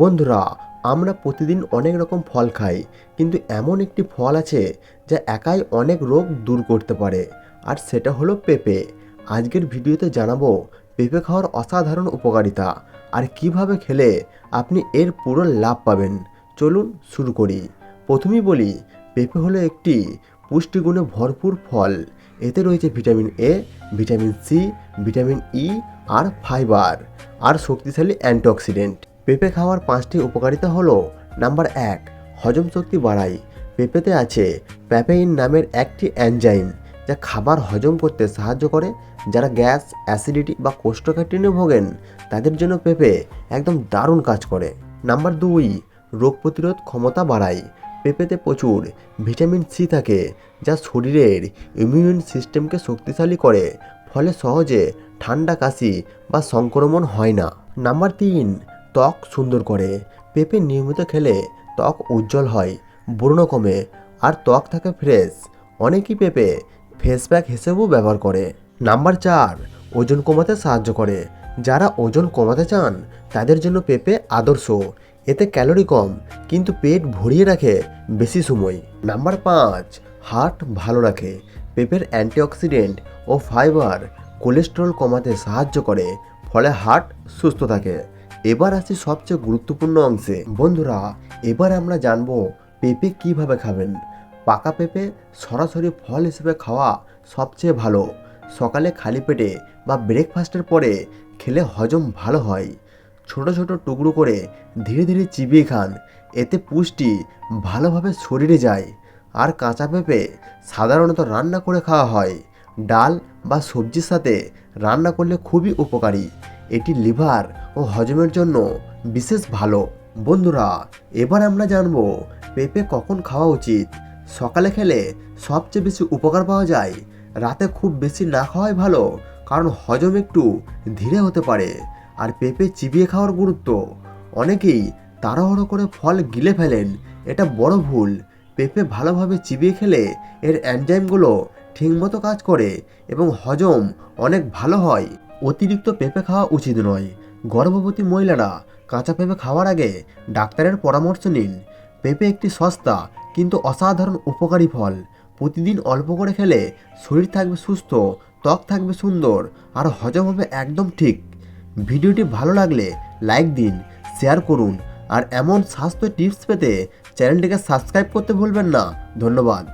বন্ধুরা, আমরা প্রতিদিন অনেক রকম ফল খাই, কিন্তু এমন একটি ফল আছে যা একাই অনেক রোগ দূর করতে পারে, আর সেটা হলো পেঁপে। আজকের ভিডিওতে জানাবো পেঁপে খাওয়ার অসাধারণ উপকারিতা আর কিভাবে খেলে আপনি এর পুরো লাভ পাবেন। চলুন শুরু করি। প্রথমেই বলি, পেঁপে হলো একটি পুষ্টিগুণে ভরপুর ফল। এতে রয়েছে vitamin A, vitamin C, vitamin E আর ফাইবার আর শক্তিশালী অ্যান্টিঅক্সিডেন্ট। পেঁপে খাওয়ার 5টি উপকারিতা হলো: নাম্বার 1, হজম শক্তি বাড়ায়। পেঁপেতে আছে প্যাপেইন নামের একটি এনজাইম যা খাবার হজম করতে সাহায্য করে। যারা গ্যাস, অ্যাসিডিটি বা কোষ্ঠকাঠিন্যে ভোগেন তাদের জন্য পেঁপে একদম দারুণ কাজ করে। নাম্বার 2, রোগ প্রতিরোধ ক্ষমতা বাড়ায়। পেঁপেতে প্রচুর ভিটামিন সি থাকে যা শরীরের ইমিউন সিস্টেমকে শক্তিশালী করে, ফলে সহজে ঠান্ডা, কাশি বা সংক্রমণ হয় না। নাম্বার 3, ত্বক সুন্দর করে। পেঁপে নিয়মিত খেলে ত্বক উজ্জ্বল হয়, ব্রণ কমে আর ত্বক থাকে ফ্রেশ। অনেকেই পেঁপে ফেস প্যাক হিসেবেও ব্যবহার করে। নাম্বার 4, ওজন কমাতে সাহায্য করে। যারা ওজন কমাতে চান তাদের জন্য পেঁপে আদর্শ। এতে ক্যালোরি কম কিন্তু পেট ভরিয়ে রাখে বেশি সময়। নাম্বার 5, হার্ট ভালো রাখে। পেঁপের অ্যান্টিঅক্সিডেন্ট ও ফাইবার কোলেস্টেরল কমাতে সাহায্য করে, ফলে হার্ট সুস্থ থাকে। এবার আসি সবচেয়ে গুরুত্বপূর্ণ অংশে। বন্ধুরা, এবার আমরা জানবো পেঁপে কিভাবে খাবেন। পাকা পেঁপে সরাসরি ফল হিসেবে খাওয়া সবচেয়ে ভালো। সকালে খালি পেটে বা ব্রেকফাস্টের পরে খেলে হজম ভালো হয়। ছোট ছোট টুকরো করে ধীরে ধীরে চিবিয়ে খান, এতে পুষ্টি ভালোভাবে শরীরে যায়। আর কাঁচা পেঁপে সাধারণত রান্না করে খাওয়া হয়, ডাল বা সবজির সাথে রান্না করলে খুবই উপকারী। এটি লিভার ও হজমের জন্য বিশেষ ভালো। বন্ধুরা, এবার আমরা জানবো পেঁপে কখন খাওয়া উচিত। সকালে খেলে সবচেয়ে বেশি উপকার পাওয়া যায়। রাতে খুব বেশি না খাওয়াই ভালো, কারণ হজম একটু ধীরে হতে পারে। আর পেঁপে চিবিয়ে খাওয়ার গুরুত্ব: অনেকেই তাড়াহুড়ো করে ফল গিলে ফেলেন, এটা বড় ভুল। পেঁপে ভালোভাবে চিবিয়ে খেলে এর এনজাইমগুলো ঠিকমতো কাজ করে এবং হজম অনেক ভালো হয়। অতিরিক্ত পেঁপে খাওয়া উচিত নয়। গর্ভবতী মহিলারা কাঁচা পেঁপে খাওয়ার আগে ডাক্তারের পরামর্শ নিন। পেঁপে একটি সস্তা কিন্তু অসাধারণ উপকারী ফল। প্রতিদিন অল্প করে খেলে শরীর থাকবে সুস্থ, ত্বক থাকবে সুন্দর আর হজম হবে একদম ঠিক। ভিডিওটি ভালো লাগলে লাইক দিন, শেয়ার করুন আর এমন স্বাস্থ্য টিপস পেতে চ্যানেলটিকে সাবস্ক্রাইব করতে ভুলবেন না। ধন্যবাদ।